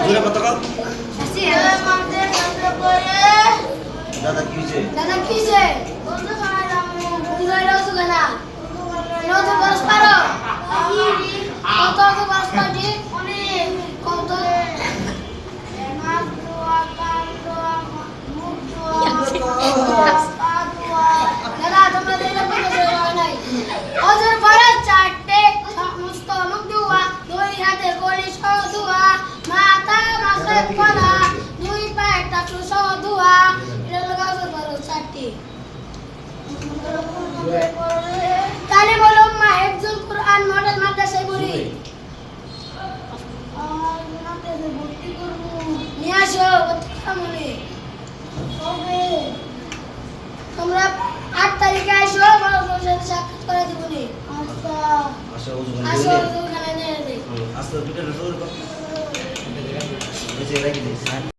জোরে কত কল দাদা কি হয়েছে? দাদা কিছে বন্ধু খাইলাম বন্ধু এরাও তো না নতো বরস পারো কত কত বরস পাটি অনেক কত নাক দোয়া কান দোয়া মুখ দোয়া দাদা তোমরা দেখলে কত জোরে হয় নাই অজর পরে চারটে সমস্ত মুখ দোয়া দুই হাতে গলি সহ দোয়া মাথা মাসে কলা দুই পায়ে টাকলু সহ দোয়া এটা হলো অজর পরে চারটে তাহলে বলো মা একজন কুরআন মডেল মাদ্রাসায় পড়ি আর মাদ্রাসায় ভর্তি করব নিয়ে আসো মনে হবে তোমরা 8 তারিখে আসো বড় সাথে সাক্ষাৎ করে দিব নি আচ্ছা আসো ওজু আসো করে ওখানে নিয়ে যাই আস্তে দুটো জোরে কর এই যে রাখি দিই